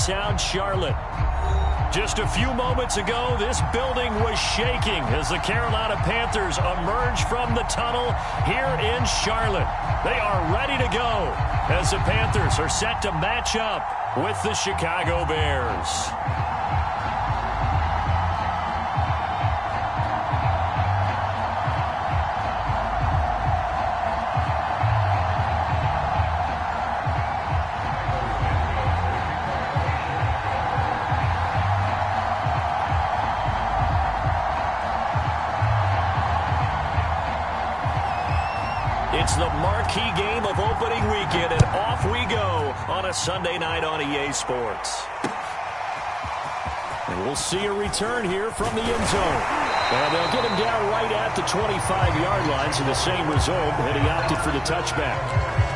downtown Charlotte. Just a few moments ago, this building was shaking as the Carolina Panthers emerge from the tunnel here in Charlotte. They are ready to go as the Panthers are set to match up with the Chicago Bears. It's the marquee game of opening weekend, and off we go on a Sunday night on EA Sports. And we'll see a return here from the end zone. And they'll get him down right at the 25-yard line, so the same result, and he opted for the touchback.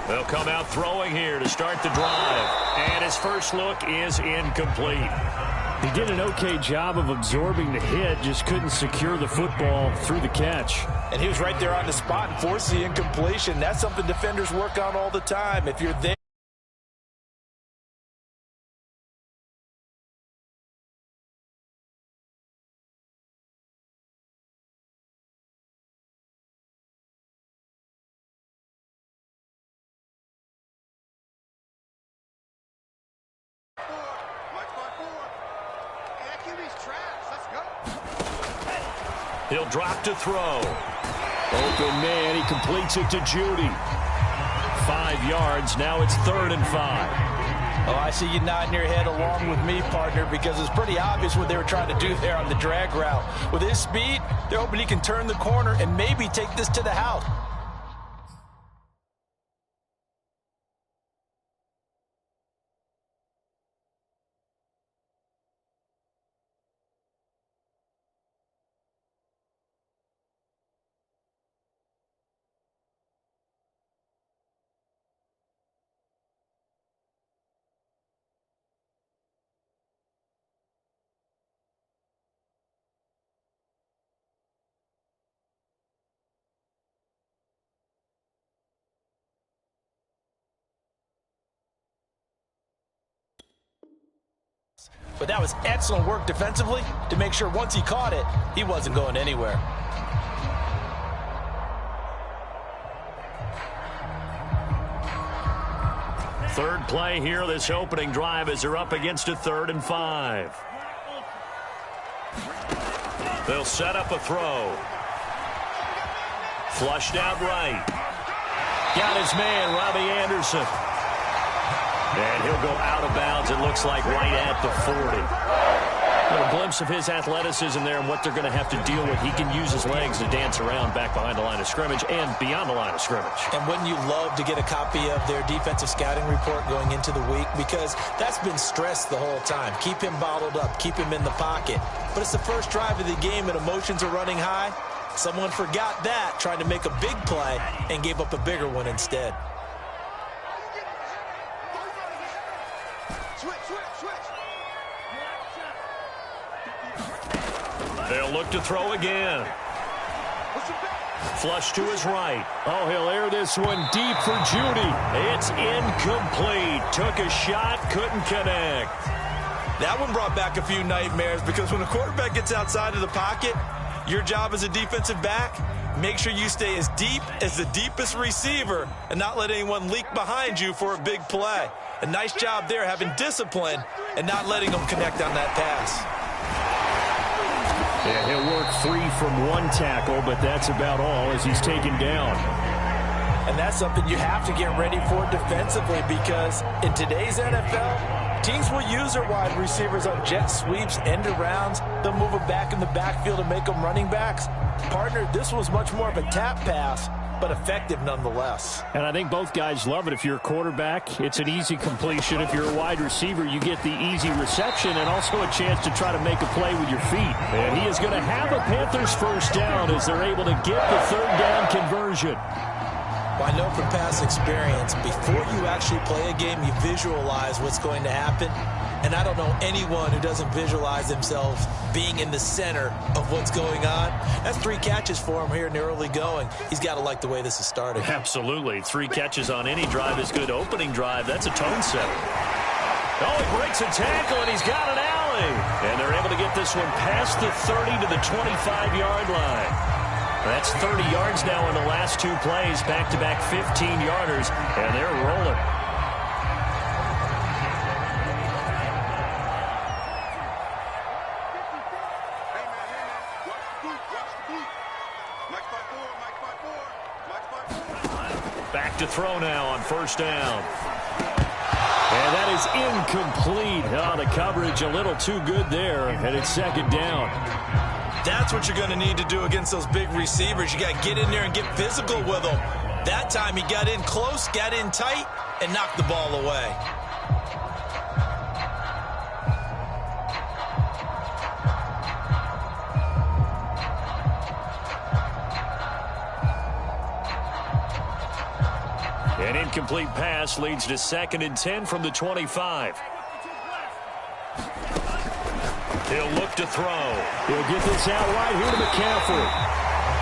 They'll come out throwing here to start the drive. And his first look is incomplete. He did an okay job of absorbing the hit, just couldn't secure the football through the catch. And he was right there on the spot and forced the incompletion. That's something defenders work on all the time. If you're there. He'll drop to throw. Open man, he completes it to Judy. 5 yards, now it's 3rd and 5. Oh, I see you nodding your head along with me, partner, because it's pretty obvious what they were trying to do there on the drag route. With his speed, they're hoping he can turn the corner and maybe take this to the house. But that was excellent work defensively to make sure once he caught it, he wasn't going anywhere. Third play here, this opening drive, as they're up against a 3rd and 5. They'll set up a throw. Flushed out right. Got his man, Robbie Anderson. And he'll go out of bounds, it looks like, right at the 40. A glimpse of his athleticism there and what they're going to have to deal with. He can use his legs to dance around back behind the line of scrimmage and beyond the line of scrimmage. And wouldn't you love to get a copy of their defensive scouting report going into the week? Because that's been stressed the whole time. Keep him bottled up, keep him in the pocket. But it's the first drive of the game and emotions are running high. Someone forgot that, trying to make a big play, and gave up a bigger one instead. They'll look to throw again. Flush to his right. Oh, he'll air this one deep for Judy. It's incomplete. Took a shot, couldn't connect. That one brought back a few nightmares because when a quarterback gets outside of the pocket, your job as a defensive back, make sure you stay as deep as the deepest receiver and not let anyone leak behind you for a big play. A nice job there having discipline and not letting them connect on that pass. Yeah, he'll work 3 from 1 tackle, but that's about all as he's taken down. And that's something you have to get ready for defensively because in today's NFL, teams will use their wide receivers on jet sweeps, end arounds. They'll move them back in the backfield and make them running backs. Partner, this was much more of a tap pass, but effective nonetheless. And I think both guys love it. If you're a quarterback, it's an easy completion. If you're a wide receiver, you get the easy reception and also a chance to try to make a play with your feet. And he is going to have a Panthers first down as they're able to get the third down conversion. Well, I know from past experience, before you actually play a game, you visualize what's going to happen. And I don't know anyone who doesn't visualize themselves being in the center of what's going on. That's 3 catches for him here in the early going. He's got to like the way this is starting. Absolutely. 3 catches on any drive is good. Opening drive, that's a tone setter. Oh, he breaks a tackle, and he's got an alley. And they're able to get this one past the 30 to the 25-yard line. That's 30 yards now in the last 2 plays, back-to-back 15-yarders, and they're rolling. Back to throw now on first down. And that is incomplete. Oh, the coverage a little too good there, and it's second down. That's what you're going to need to do against those big receivers. You got to get in there and get physical with them. That time he got in close, got in tight, and knocked the ball away. An incomplete pass leads to 2nd and 10 from the 25. He'll look to throw. He'll get this out right here to McCaffrey.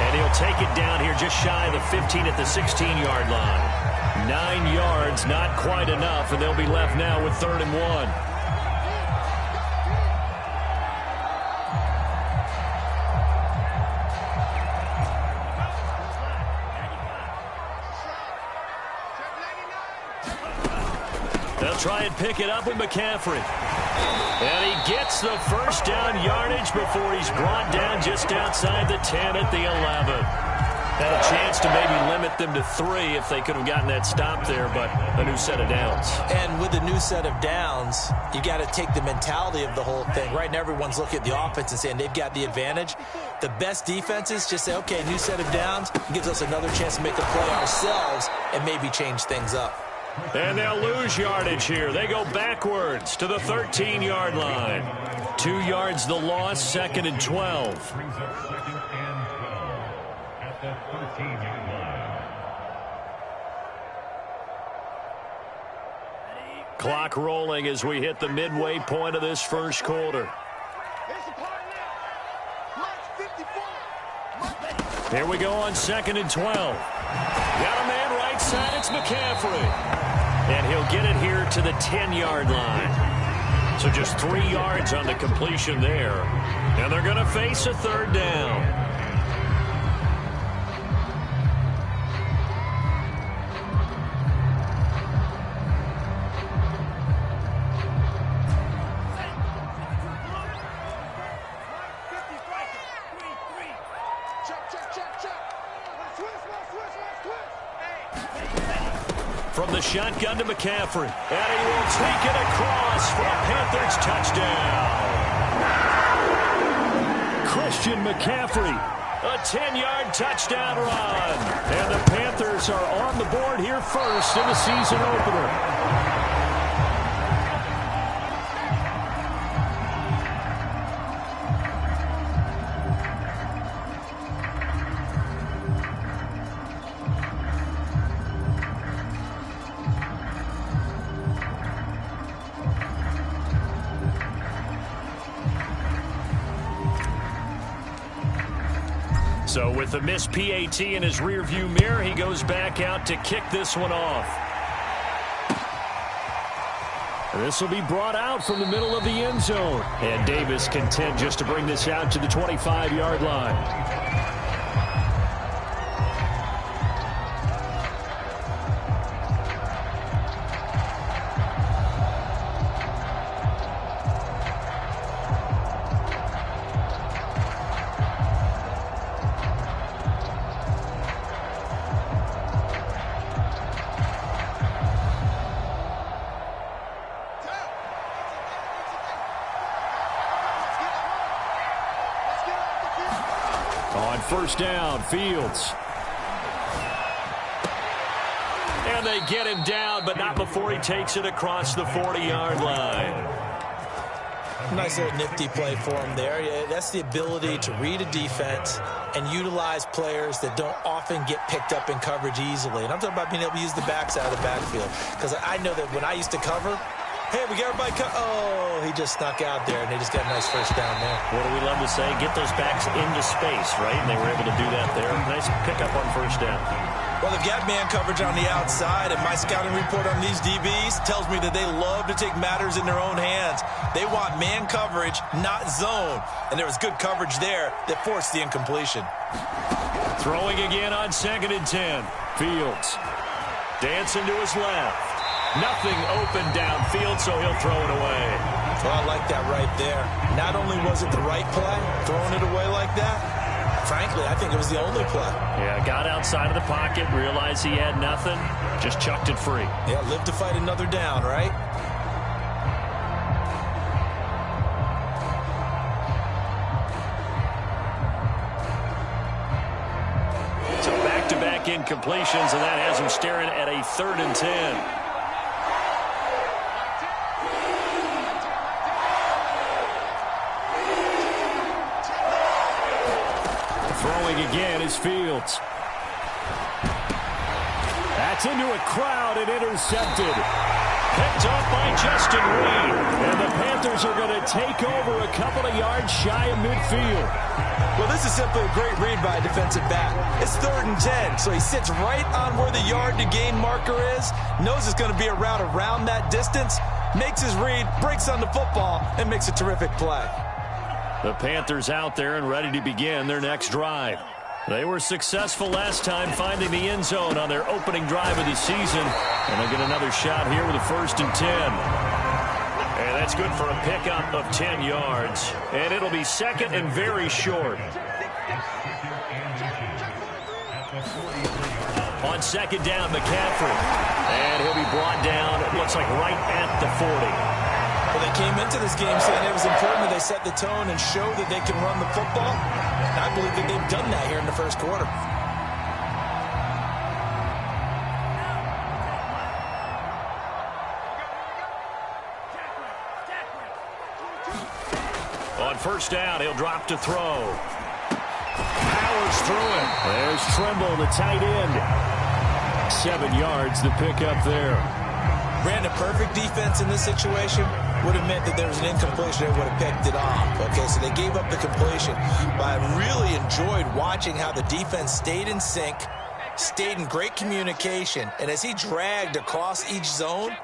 And he'll take it down here just shy of the 15 at the 16-yard line. 9 yards, not quite enough, and they'll be left now with 3rd and 1. They'll try and pick it up with McCaffrey. And he gets the first down yardage before he's brought down just outside the 10 at the 11. Had a chance to maybe limit them to 3 if they could have gotten that stop there, but a new set of downs. And with the new set of downs, you got to take the mentality of the whole thing. Right now, everyone's looking at the offense and saying they've got the advantage. The best defenses just say, okay, new set of downs gives us another chance to make a play ourselves and maybe change things up. And they'll lose yardage here. They go backwards to the 13-yard line. 2 yards the loss, 2nd and 12. Clock rolling as we hit the midway point of this first quarter. Here we go on 2nd and 12. Got a man right side. It's McCaffrey. And he'll get it here to the 10-yard line. So just 3 yards on the completion there. And they're going to face a 3rd down. From the shotgun to McCaffrey. And he will take it across for a Panthers touchdown. Christian McCaffrey. A 10-yard touchdown run. And the Panthers are on the board here first in the season opener. So with the missed PAT in his rearview mirror, he goes back out to kick this one off. And this will be brought out from the middle of the end zone. And Davis content just to bring this out to the 25-yard line. first down. Fields. And they get him down, but not before he takes it across the 40-yard line. Nice little nifty play for him there. Yeah, that's the ability to read a defense and utilize players that don't often get picked up in coverage easily. And I'm talking about being able to use the backside of the backfield. Because I know that when I used to cover, hey, we got everybody oh, he just snuck out there, and they just got a nice first down there. What do we love to say? Get those backs into space, right? And they were able to do that there. Nice pickup on first down. Well, they've got man coverage on the outside, and my scouting report on these DBs tells me that they love to take matters in their own hands. They want man coverage, not zone. And there was good coverage there that forced the incompletion. Throwing again on 2nd and 10. Fields. Dancing to his left. Nothing open downfield, so he'll throw it away. Well, I like that right there. Not only was it the right play, throwing it away like that, frankly, I think it was the only play. Yeah, got outside of the pocket, realized he had nothing, just chucked it free. Yeah, live to fight another down, right? So back-to-back incompletions, and that has him staring at a 3rd and 10. Throwing again is Fields. That's into a crowd and intercepted. Picked off by Justin Reed. And the Panthers are going to take over a couple of yards shy of midfield. Well, this is simply a great read by a defensive back. It's 3rd and 10, so he sits right on where the yard-to-gain marker is, knows it's going to be a route around that distance, makes his read, breaks on the football, and makes a terrific play. The Panthers out there and ready to begin their next drive. They were successful last time finding the end zone on their opening drive of the season. And they'll get another shot here with a 1st and 10. And that's good for a pickup of 10 yards. And it'll be 2nd and very short. On 2nd down, McCaffrey. And he'll be brought down, it looks like right at the 40. Well, they came into this game saying it was important that they set the tone and show that they can run the football. And I believe that they've done that here in the first quarter. On 1st down, he'll drop to throw. Powers through it. There's Trimble, the tight end. 7 yards, the pickup there. Brandon, perfect defense in this situation would have meant that there was an incompletion. They would have picked it off. Okay, so they gave up the completion. But I really enjoyed watching how the defense stayed in sync, stayed in great communication, and as he dragged across each zone,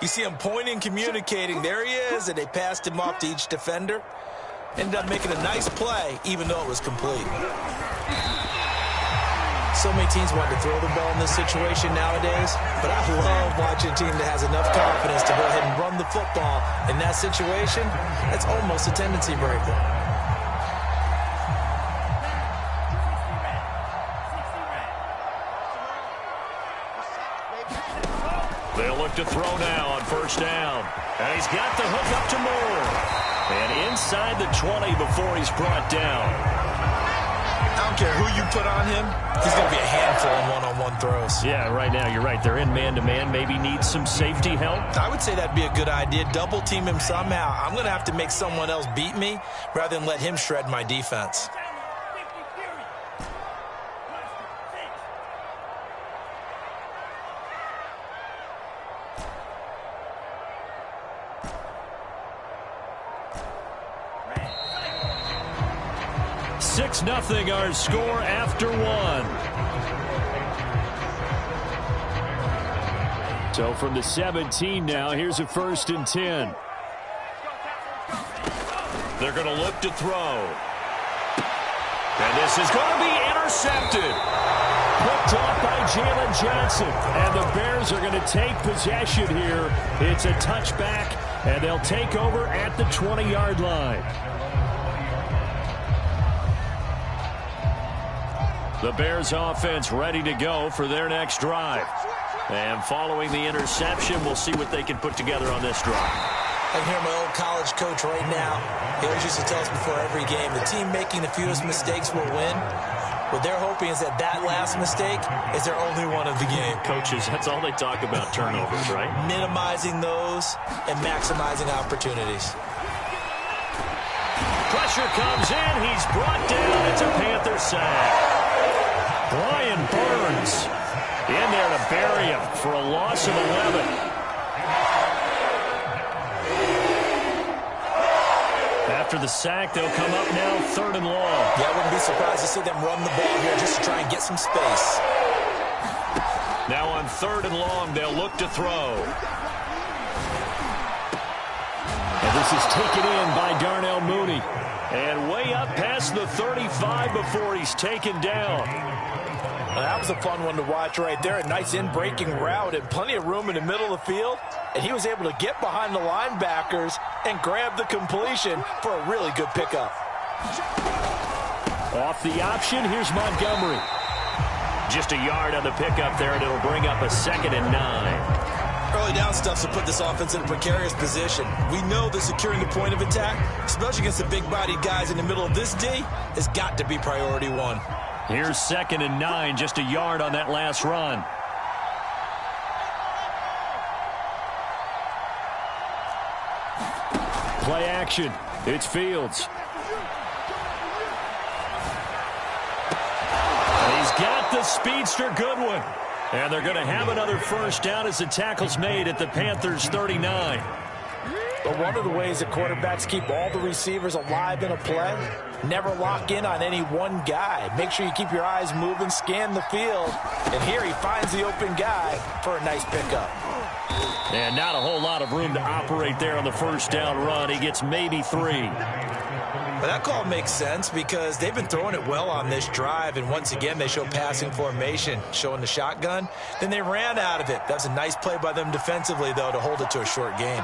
you see him pointing, communicating. There he is, and they passed him off to each defender. Ended up making a nice play, even though it was complete. So many teams want to throw the ball in this situation nowadays, but I love watching a team that has enough confidence to go ahead and run the football. In that situation, that's almost a tendency breaker. They'll look to throw now on 1st down. And he's got the hook up to Moore. And inside the 20 before he's brought down. I don't care who you put on him, he's going to be a handful in one-on-one throws. Yeah, right now, you're right. They're in man-to-man. Maybe need some safety help. I would say that'd be a good idea. Double team him somehow. I'm going to have to make someone else beat me rather than let him shred my defense. Nothing our score after 1. So from the 17 now, here's a 1st and 10. They're going to look to throw. And this is going to be intercepted. Picked off by Jalen Johnson. And the Bears are going to take possession here. It's a touchback, and they'll take over at the 20-yard line. The Bears offense ready to go for their next drive. And following the interception, we'll see what they can put together on this drive. I can hear my old college coach right now. He always used to tell us before every game, the team making the fewest mistakes will win. What they're hoping is that last mistake is their only one of the game. Coaches, that's all they talk about, turnovers, right? Minimizing those and maximizing opportunities. Pressure comes in. He's brought down. It's a Panther sack. Brian Burns in there to bury him for a loss of 11. After the sack, they'll come up now 3rd and long. Yeah, I wouldn't be surprised to see them run the ball here just to try and get some space. Now on 3rd and long, they'll look to throw. And this is taken in by Darnell Mooney. And way up past the 35 before he's taken down. Well, that was a fun one to watch right there. A nice in-breaking route and plenty of room in the middle of the field. And he was able to get behind the linebackers and grab the completion for a really good pickup. Off the option, here's Montgomery. Just a yard on the pickup there, and it'll bring up a 2nd and 9. Early down stuff to put this offense in a precarious position. We know that securing the point of attack, especially against the big-bodied guys in the middle of this D, has got to be priority one. Here's 2nd and 9, just a yard on that last run. Play action. It's Fields. He's got the speedster Goodwin. And they're going to have another first down as the tackle's made at the Panthers' 39. But one of the ways that quarterbacks keep all the receivers alive in a play, never lock in on any one guy. Make sure you keep your eyes moving, scan the field. And here he finds the open guy for a nice pickup. And not a whole lot of room to operate there on the first down run. He gets maybe 3. But that call makes sense because they've been throwing it well on this drive, and once again they show passing formation, showing the shotgun. Then they ran out of it. That's a nice play by them defensively, though, to hold it to a short gain.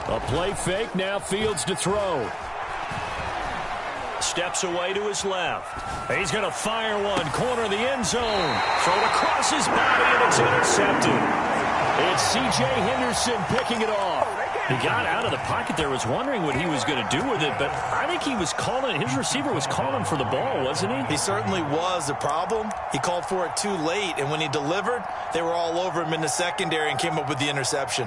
A play fake, now Fields to throw. Steps away to his left. He's going to fire one. Corner of the end zone. Throw it across his body, and it's intercepted. It's C.J. Henderson picking it off. He got out of the pocket there, was wondering what he was going to do with it, but I think he was calling, his receiver was calling for the ball, wasn't he? He certainly was. The problem, he called for it too late, and when he delivered, they were all over him in the secondary and came up with the interception.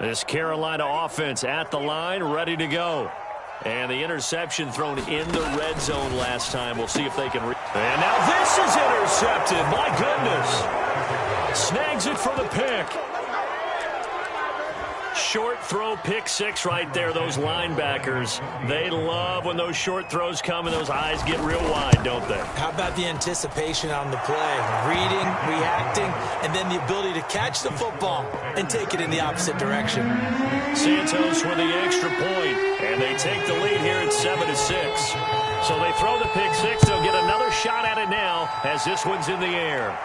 This Carolina offense at the line, ready to go. And the interception thrown in the red zone last time. We'll see if they can. And now this is intercepted. My goodness. Snags it for the pick. Short throw, pick 6 right there. Those linebackers, they love when those short throws come and those eyes get real wide, don't they? How about the anticipation on the play? Reading, reacting, and then the ability to catch the football and take it in the opposite direction. Santos with the extra point, and they take the lead here at 7-6. So they throw the pick 6. They'll get another shot at it now as this one's in the air.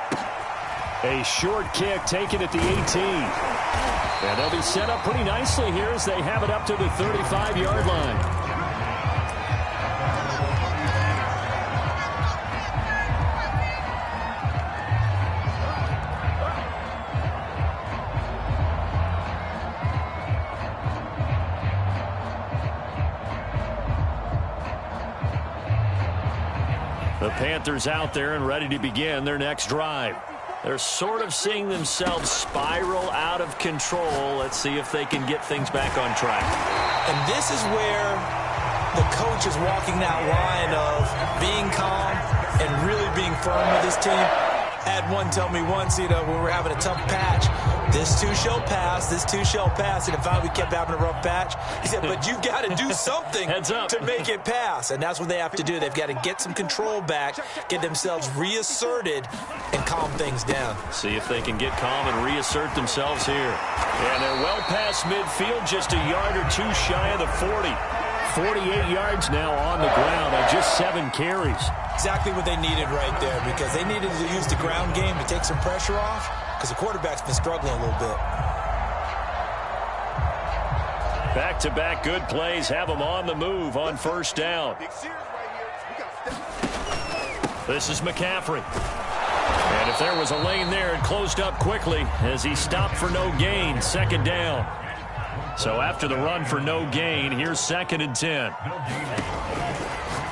A short kick taken at the 18. And they'll be set up pretty nicely here as they have it up to the 35-yard line. The Panthers out there and ready to begin their next drive. They're sort of seeing themselves spiral out of control. Let's see if they can get things back on track. And this is where the coach is walking that line of being calm and really being firm with his team. Had one tell me once, when we're having a tough patch, this too shall pass, this too shall pass. And if we kept having a rough patch, he said, but you've got to do something to make it pass. And that's what they have to do. They've got to get some control back, get themselves reasserted, and calm things down. See if they can get calm and reassert themselves here. And they're well past midfield, just a yard or 2 shy of the 40. 48 yards now on the ground on just 7 carries. Exactly what they needed right there, because they needed to use the ground game to take some pressure off. because the quarterback's been struggling a little bit. Back-to-back good plays have them on the move on first down. This is McCaffrey. And if there was a lane there, it closed up quickly as he stopped for no gain. Second down. So after the run for no gain, here's 2nd and 10.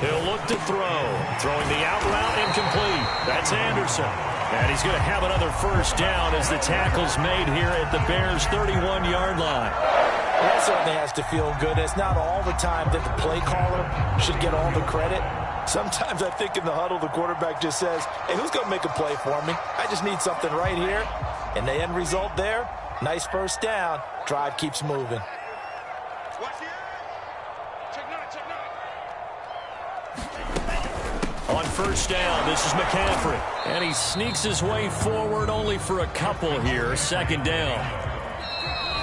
He'll look to throw. Throwing the out route, incomplete. That's Anderson. And he's going to have another first down as the tackle's made here at the Bears' 31-yard line. That certainly has to feel good. It's not all the time that the play caller should get all the credit. Sometimes I think in the huddle, the quarterback just says, hey, who's going to make a play for me? I just need something right here. And the end result there, nice first down. Drive keeps moving. On first down, this is McCaffrey. And he sneaks his way forward only for a couple here. Second down.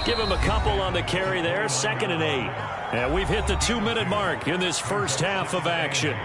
Give him a couple on the carry there. 2nd and 8. And we've hit the 2-minute mark in this first half of action.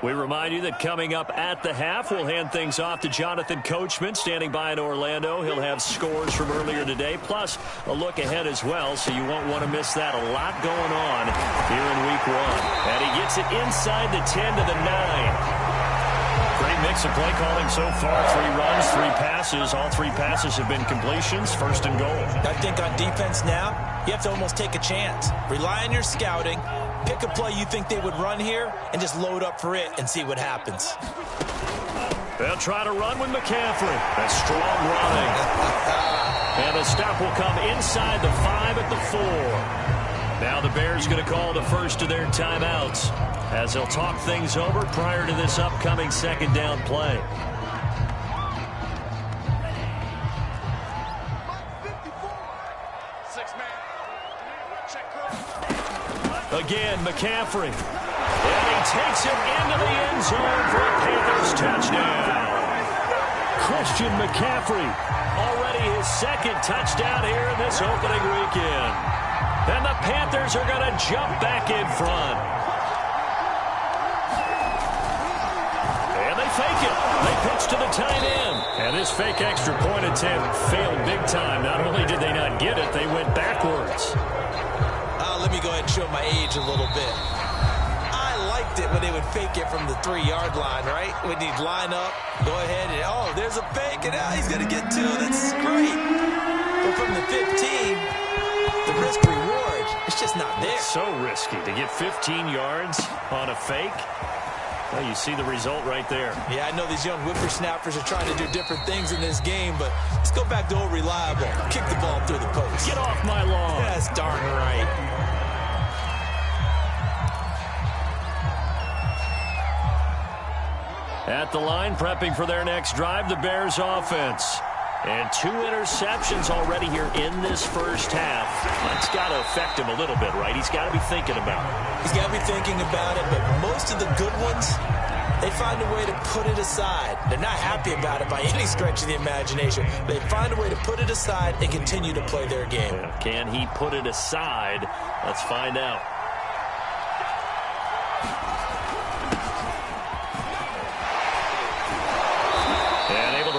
We remind you that coming up at the half, we'll hand things off to Jonathan Coachman, standing by in Orlando. He'll have scores from earlier today, plus a look ahead as well, so you won't want to miss that. A lot going on here in Week 1. And he gets it inside the 10 to the 9. Great mix of play calling so far. 3 runs, 3 passes. All 3 passes have been completions. 1st and goal. I think on defense now, you have to almost take a chance. Rely on your scouting. Pick a play you think they would run here and just load up for it and see what happens. They'll try to run with McCaffrey. A strong running. And the stop will come inside the 5 at the 4. Now the Bears going to call the first of their timeouts as they'll talk things over prior to this upcoming 2nd down play. Again, McCaffrey. And he takes it into the end zone for a Panthers touchdown. Christian McCaffrey, already his 2nd touchdown here in this opening weekend. And the Panthers are going to jump back in front. And they fake it. They pitch to the tight end. And this fake extra point attempt failed big time. Not only did they not get it, they went backwards. Let me go ahead and show my age a little bit. I liked it when they would fake it from the 3-yard line, right? When you'd line up, go ahead and, oh, there's a fake, and he's going to get 2. That's great. But from the 15, the risk-reward, it's just not there. It's so risky to get 15 yards on a fake. Well, you see the result right there. Yeah, I know these young whippersnappers are trying to do different things in this game, but let's go back to old reliable. Kick the ball through the post. Get off my lawn. That's darn right. At the line, prepping for their next drive, the Bears offense. And 2 interceptions already here in this first half. That's got to affect him a little bit, right? He's got to be thinking about it. He's got to be thinking about it, but most of the good ones, they find a way to put it aside. They're not happy about it by any stretch of the imagination. They find a way to put it aside and continue to play their game. Yeah. Can he put it aside? Let's find out.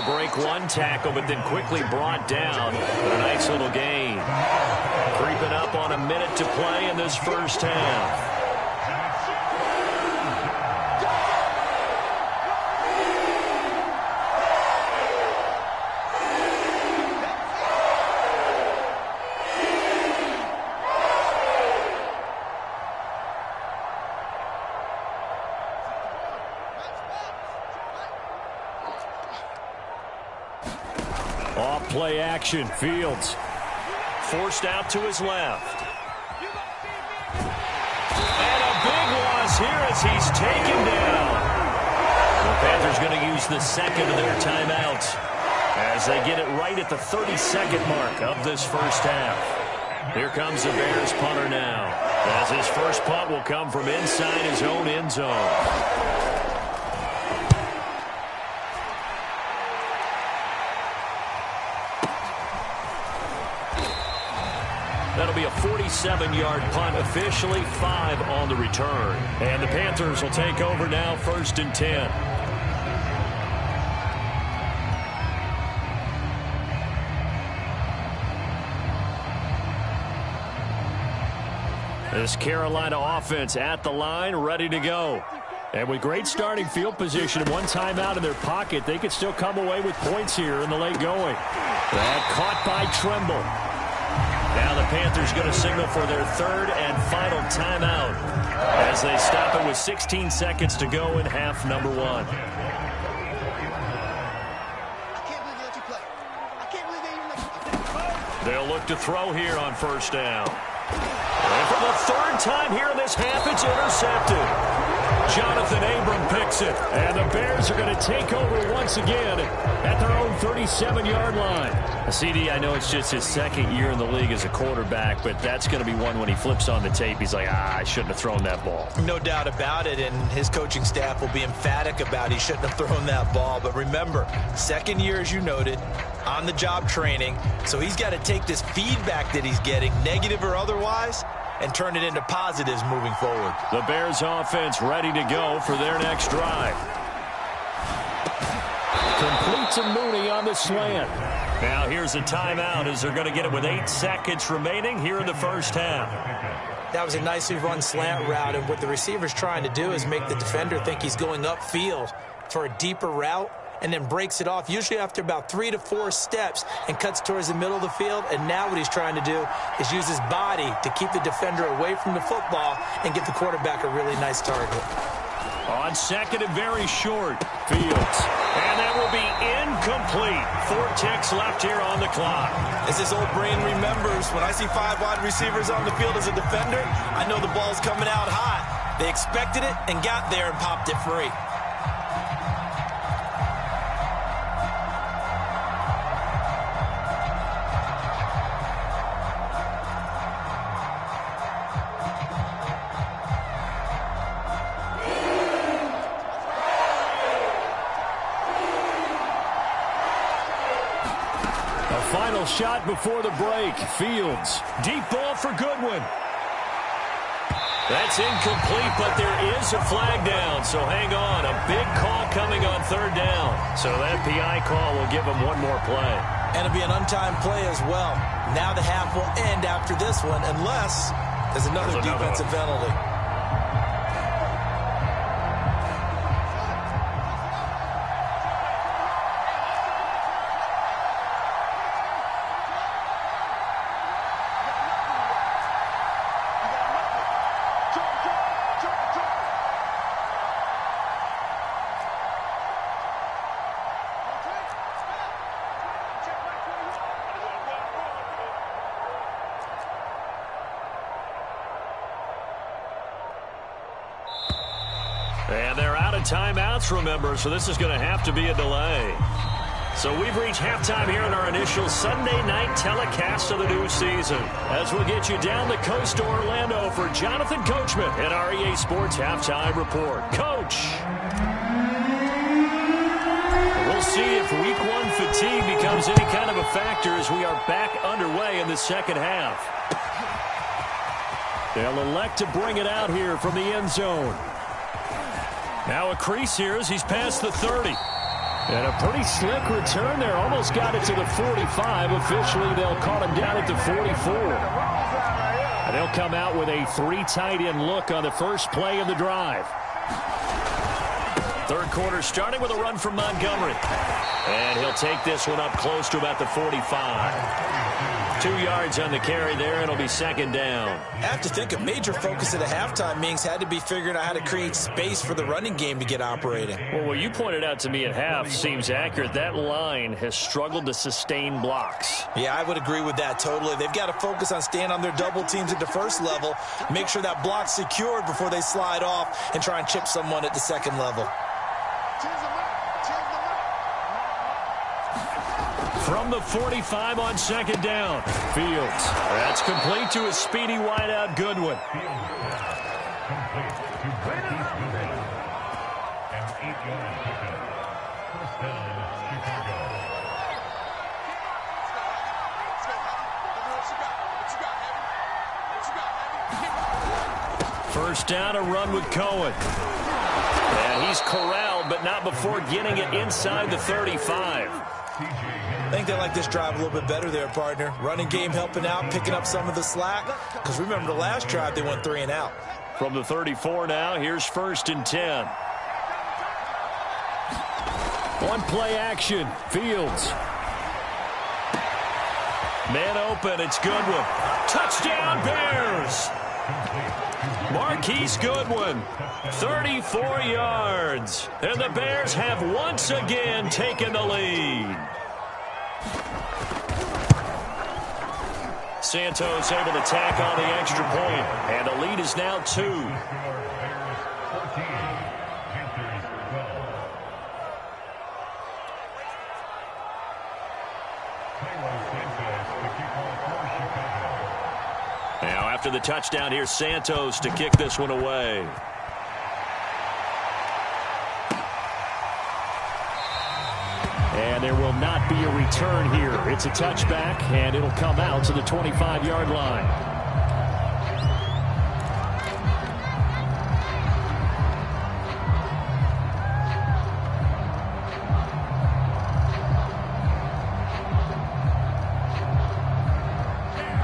Break one tackle, but then quickly brought down. But a nice little gain. Creeping up on a minute to play in this first half. Play action. Fields forced out to his left. And a big loss here as he's taken down. The Panthers going to use the 2nd of their timeouts as they get it right at the 32nd mark of this first half. Here comes the Bears punter now, as his first punt will come from inside his own end zone. That'll be a 47-yard punt, officially 5 on the return. And the Panthers will take over now, 1st and 10. This Carolina offense at the line, ready to go. And with great starting field position and one timeout in their pocket, they could still come away with points here in the late going. That caught by Tremble. Now the Panthers going to signal for their 3rd and final timeout as they stop it with 16 seconds to go in half number 1. They'll look to throw here on 1st down. And for the 3rd time here in this half, it's intercepted. Jonathan Abram picks it. And the Bears are going to take over once again at their own 37-yard line. CD, I know it's just his 2nd year in the league as a quarterback, but that's going to be one when he flips on the tape. He's like, I shouldn't have thrown that ball. No doubt about it, and his coaching staff will be emphatic about he shouldn't have thrown that ball. But remember, 2nd year, as you noted, on-the-job training. So he's got to take this feedback that he's getting, negative or otherwise, and turn it into positives moving forward. The Bears offense ready to go for their next drive. Complete to Mooney on the slant. Now here's a timeout as they're going to get it with 8 seconds remaining here in the 1st half. That was a nicely run slant route, and what the receiver's trying to do is make the defender think he's going upfield for a deeper route, and then breaks it off, usually after about 3 to 4 steps, and cuts towards the middle of the field. And now what he's trying to do is use his body to keep the defender away from the football and give the quarterback a really nice target. On 2nd and very short, Fields. And that will be incomplete. 4 ticks left here on the clock. As his old brain remembers, when I see 5 wide receivers on the field as a defender, I know the ball's coming out hot. They expected it and got there and popped it free. Final shot before the break. Fields. Deep ball for Goodwin. That's incomplete, but there is a flag down, so hang on. A big call coming on 3rd down. So that PI call will give him one more play. And it'll be an untimed play as well. Now the half will end after this one, unless there's another defensive penalty. And they're out of timeouts, remember, so this is going to have to be a delay. So we've reached halftime here in our initial Sunday night telecast of the new season. As we'll get you down the coast to Orlando for Jonathan Coachman and our EA Sports Halftime Report. Coach! We'll see if Week 1 fatigue becomes any kind of a factor as we are back underway in the 2nd half. They'll elect to bring it out here from the end zone. Now a crease here as he's past the 30. And a pretty slick return there. Almost got it to the 45. Officially, they'll call him down at the 44. And they'll come out with a 3 tight end look on the first play of the drive. 3rd quarter starting with a run from Montgomery. And he'll take this one up close to about the 45. 2 yards on the carry there, and it'll be 2nd down. I have to think a major focus at a halftime means had to be figuring out how to create space for the running game to get operating. Well, what you pointed out to me at half seems accurate. That line has struggled to sustain blocks. Yeah, I would agree with that totally. They've got to focus on staying on their double teams at the first level, make sure that block's secured before they slide off and try and chip someone at the 2nd level. From the 45 on second down. Fields. That's complete to his speedy wideout, Goodwin. First down, a run with Cohen. And he's corralled, but not before getting it inside the 35. I think they like this drive a little bit better there, partner. Running game helping out, picking up some of the slack. Because remember, the last drive, they went 3 and out. From the 34 now, here's 1st and 10. One play action. Fields. Man open, it's Goodwin. Touchdown, Bears! Marquise Goodwin, 34 yards. And the Bears have once again taken the lead. Santos able to tack on the extra point, and the lead is now 2. Now after the touchdown, here's Santos to kick this one away. And there will not be a return here. It's a touchback, and it'll come out to the 25-yard line.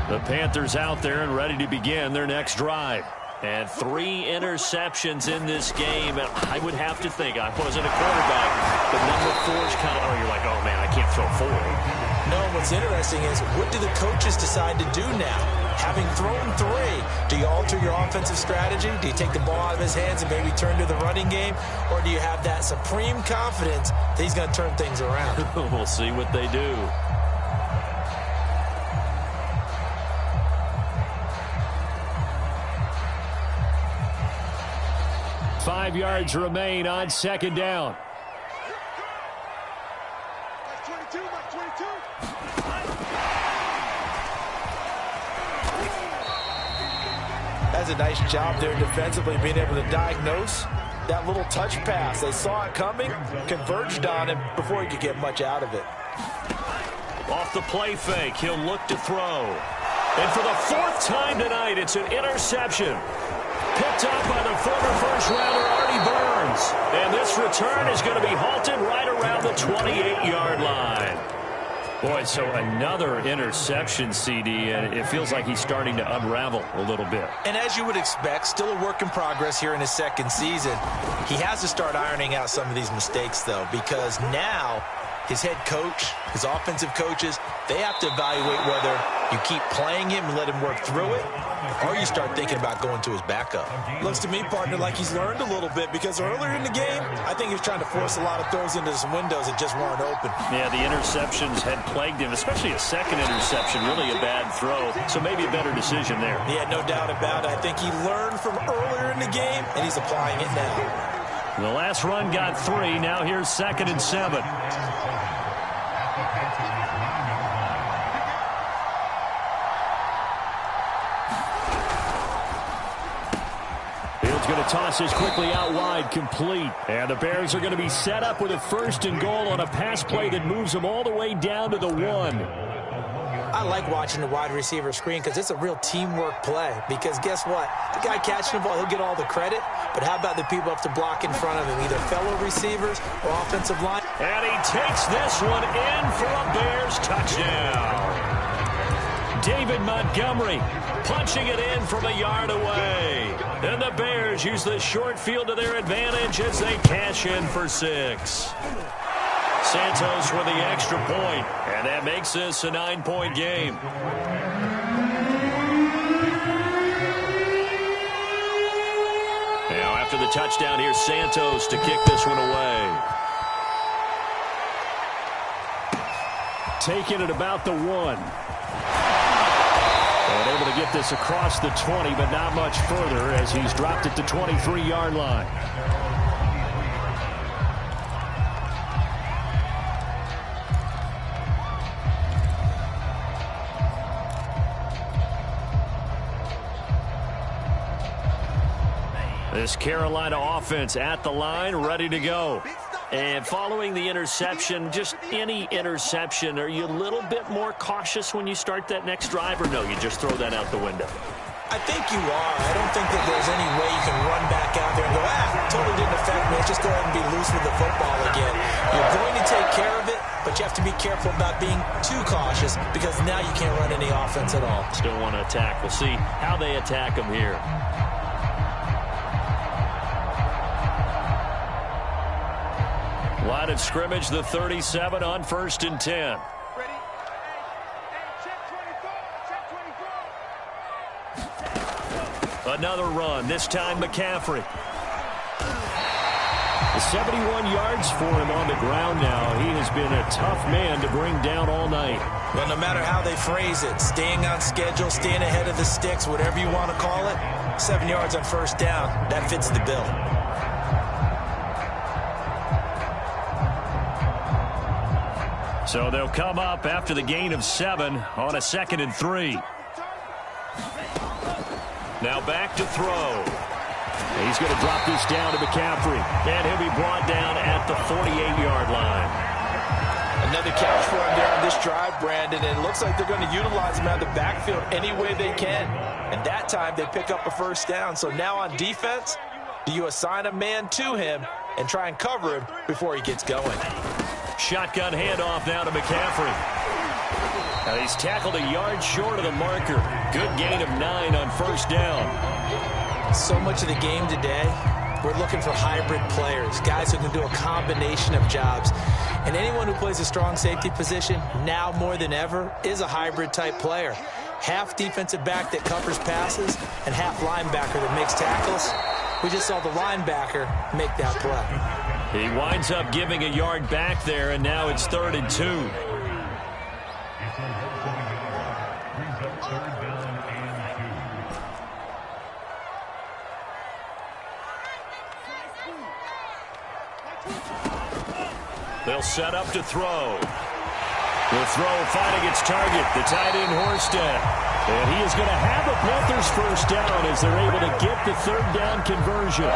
The Panthers out there and ready to begin their next drive. And 3 interceptions in this game. And I would have to think, I wasn't a quarterback, but number 4 is kind of, oh, you're like, oh, man, I can't throw 4. No, what's interesting is, what do the coaches decide to do now? Having thrown 3, do you alter your offensive strategy? Do you take the ball out of his hands and maybe turn to the running game? Or do you have that supreme confidence that he's going to turn things around? We'll see what they do. Five yards remain on second down. That's a nice job there defensively, being able to diagnose that little touch pass. They saw it coming, converged on it before he could get much out of it. Off the play fake, he'll look to throw. And for the 4th time tonight, it's an interception. Picked up by the former first-rounder Artie Burns. And this return is going to be halted right around the 28-yard line. Boy, so another interception, CD, and it feels like he's starting to unravel a little bit. And as you would expect, still a work in progress here in his 2nd season. He has to start ironing out some of these mistakes, though, because now his head coach, his offensive coaches, they have to evaluate whether you keep playing him and let him work through it, or you start thinking about going to his backup. Looks to me, partner, like he's learned a little bit, because earlier in the game, I think he was trying to force a lot of throws into some windows that just weren't open. Yeah, the interceptions had plagued him, especially a second interception, really a bad throw, so maybe a better decision there. Yeah, no doubt about it. I think he learned from earlier in the game, and he's applying it now. The last run got 3. Now here's 2nd and 7. Going to toss this quickly out wide, complete. And the Bears are going to be set up with a 1st and goal on a pass play that moves them all the way down to the 1. I like watching the wide receiver screen because it's a real teamwork play. Because guess what? The guy catching the ball, he'll get all the credit. But how about the people up to block in front of him, either fellow receivers or offensive line? And he takes this one in for a Bears touchdown. David Montgomery punching it in from a yard away. And the Bears use the short field to their advantage as they cash in for 6. Santos with the extra point, and that makes this a 9-point game. Now after the touchdown, here's Santos to kick this one away. Taking it about the 1. And able to get this across the 20, but not much further as he's dropped it to 23-yard line. This Carolina offense at the line, ready to go. And following the interception, just any interception, are you a little bit more cautious when you start that next drive, or no, you just throw that out the window? I think you are. I don't think that there's any way you can run back out there and go, totally didn't affect me. Let's just go ahead and be loose with the football again. You're going to take care of it, but you have to be careful about being too cautious because now you can't run any offense at all. Still want to attack. We'll see how they attack them here. Line of scrimmage, the 37 on 1st and 10. Another run, this time McCaffrey. 71 yards for him on the ground now. He has been a tough man to bring down all night. Well, no matter how they phrase it, staying on schedule, staying ahead of the sticks, whatever you want to call it, 7 yards on 1st down, that fits the bill. So they'll come up after the gain of 7 on a 2nd and 3. Now back to throw. He's going to drop this down to McCaffrey. And he'll be brought down at the 48-yard line. Another catch for him there on this drive, Brandon. And it looks like they're going to utilize him out of the backfield any way they can. And that time they pick up a 1st down. So now on defense, do you assign a man to him and try and cover him before he gets going? Shotgun handoff now to McCaffrey. Now he's tackled a yard short of the marker. Good gain of 9 on 1st down. So much of the game today, we're looking for hybrid players, guys who can do a combination of jobs. And anyone who plays a strong safety position, now more than ever, is a hybrid type player. Half defensive back that covers passes and half linebacker that makes tackles. We just saw the linebacker make that play. He winds up giving a yard back there, and now it's 3rd and 2. They'll set up to throw. The throw finding its target, the tight end Horsted. And he is going to have a Panthers 1st down as they're able to get the 3rd down conversion.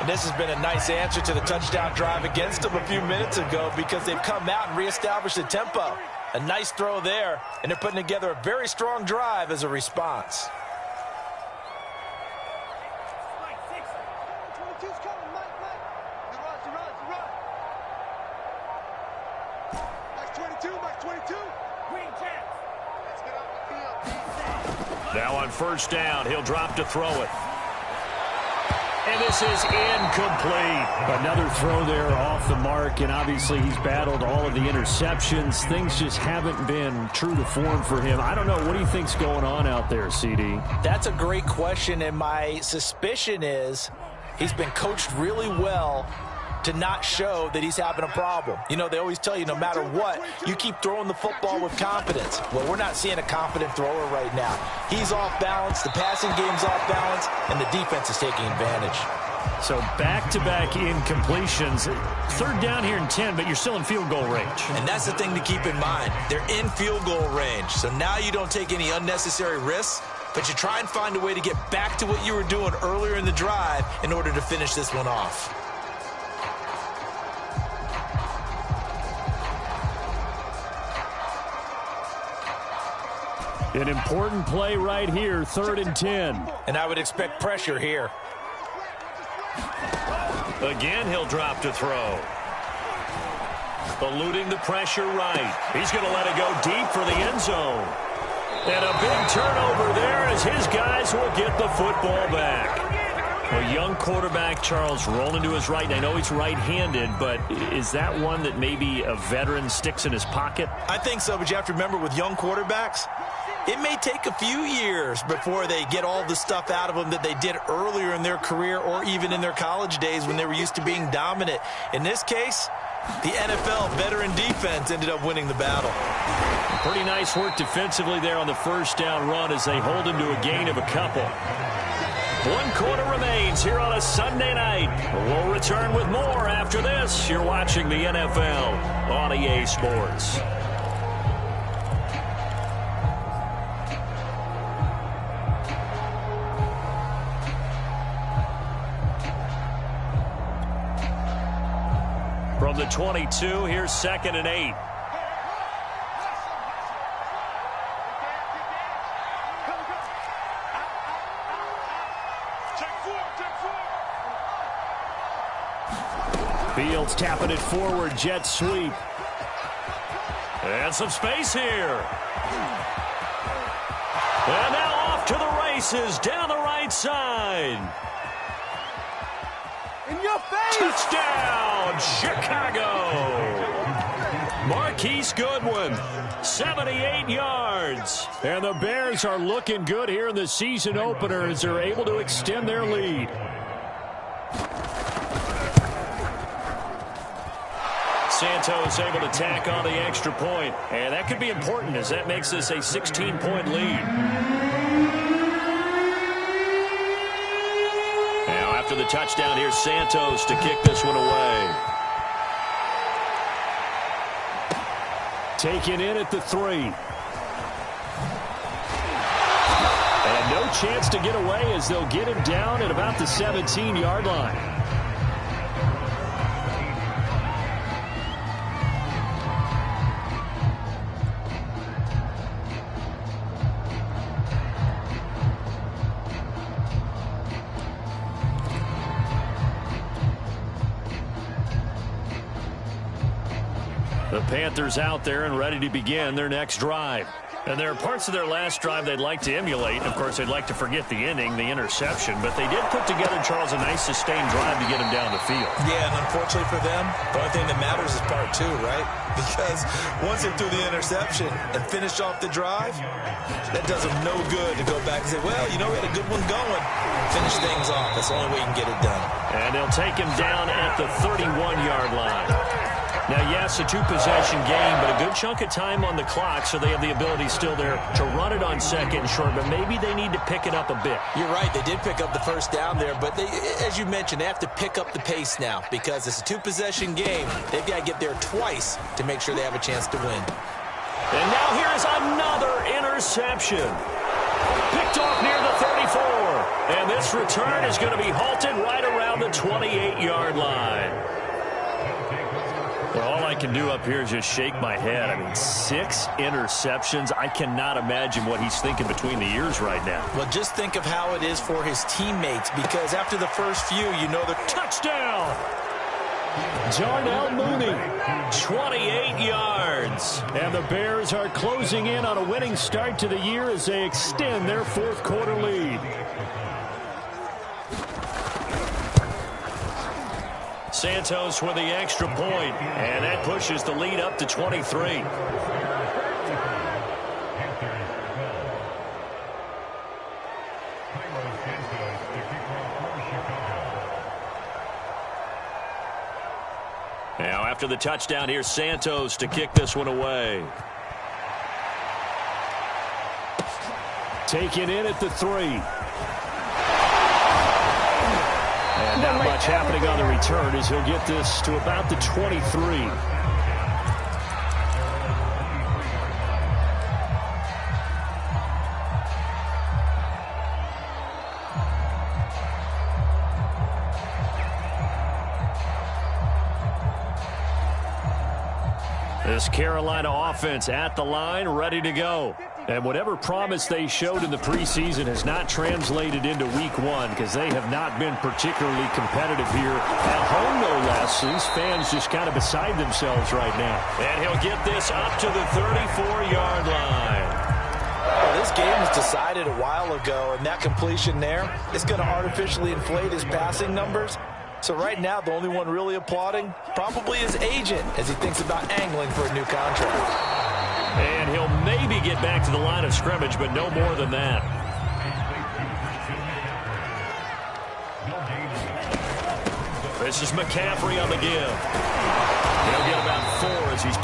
And this has been a nice answer to the touchdown drive against them a few minutes ago because they've come out and reestablished the tempo. A nice throw there, and they're putting together a very strong drive as a response. Now on 1st down, he'll drop to throw it. And this is incomplete. Another throw there off the mark, and obviously he's battled all of the interceptions. Things just haven't been true to form for him. I don't know. What do you think's going on out there, CD? That's a great question, and my suspicion is he's been coached really well to not show that he's having a problem. You know, they always tell you no matter what, you keep throwing the football with confidence. Well, we're not seeing a confident thrower right now. He's off balance, the passing game's off balance, and the defense is taking advantage. So back-to-back incompletions. 3rd down here and 10, but you're still in field goal range. And that's the thing to keep in mind. They're in field goal range. So now you don't take any unnecessary risks, but you try and find a way to get back to what you were doing earlier in the drive in order to finish this one off. An important play right here, 3rd and 10. And I would expect pressure here. Again, he'll drop to throw. Eluding the pressure right. He's going to let it go deep for the end zone. And a big turnover there as his guys will get the football back. A young quarterback, Charles, rolling to his right. And I know he's right-handed, but is that one that maybe a veteran sticks in his pocket? I think so, but you have to remember with young quarterbacks, it may take a few years before they get all the stuff out of them that they did earlier in their career or even in their college days when they were used to being dominant. In this case, the NFL veteran defense ended up winning the battle. Pretty nice work defensively there on the 1st down run as they hold him to a gain of a couple. 1 quarter remains here on a Sunday night. We'll return with more after this. You're watching the NFL on EA Sports. From the 22, here's 2nd and 8. Fields tapping it forward, jet sweep. And some space here. And now off to the races down the right side. In your face! Touchdown, Chicago! Marquise Goodwin, 78 yards. And the Bears are looking good here in the season opener as they're able to extend their lead. Santos able to tack on the extra point, and that could be important as that makes this a 16-point lead. Now after the touchdown, here's Santos to kick this one away. Taken in at the 3. And no chance to get away as they'll get him down at about the 17-yard line. The Panthers out there and ready to begin their next drive. And there are parts of their last drive they'd like to emulate. Of course, they'd like to forget the ending, the interception. But they did put together, Charles, a nice sustained drive to get him down the field. Yeah, and unfortunately for them, the only thing that matters is part 2, right? Because once they threw the interception and finished off the drive, that does them no good to go back and say, well, you know, we had a good one going. Finish things off. That's the only way you can get it done. And they'll take him down at the 31-yard line. Now, yes, a 2-possession game, but a good chunk of time on the clock, so they have the ability still there to run it on 2nd and short, but maybe they need to pick it up a bit. You're right. They did pick up the first down there, but they, as you mentioned, they have to pick up the pace now because it's a 2-possession game. They've got to get there twice to make sure they have a chance to win. And now here's another interception. Picked off near the 34. And this return is going to be halted right around the 28-yard line. Well, all I can do up here is just shake my head. I mean, 6 interceptions. I cannot imagine what he's thinking between the ears right now. Well, just think of how it is for his teammates, because after the first few, you know they're Touchdown! Darnell Mooney. 28 yards. And the Bears are closing in on a winning start to the year as they extend their 4th quarter lead. Santos with the extra point, and that pushes the lead up to 23. Now after the touchdown, here's Santos to kick this one away. Taken in at the 3. And not much happening on the return as he'll get this to about the 23. This Carolina offense at the line, ready to go. And whatever promise they showed in the preseason has not translated into week 1 because they have not been particularly competitive here at home, no less. These fans just kind of beside themselves right now. And he'll get this up to the 34-yard line. Well, this game was decided a while ago, and that completion there is going to artificially inflate his passing numbers. So right now, the only one really applauding probably his agent as he thinks about angling for a new contract. And he'll maybe get back to the line of scrimmage, but no more than that. This is McCaffrey on the give. He'll get about 4 as he's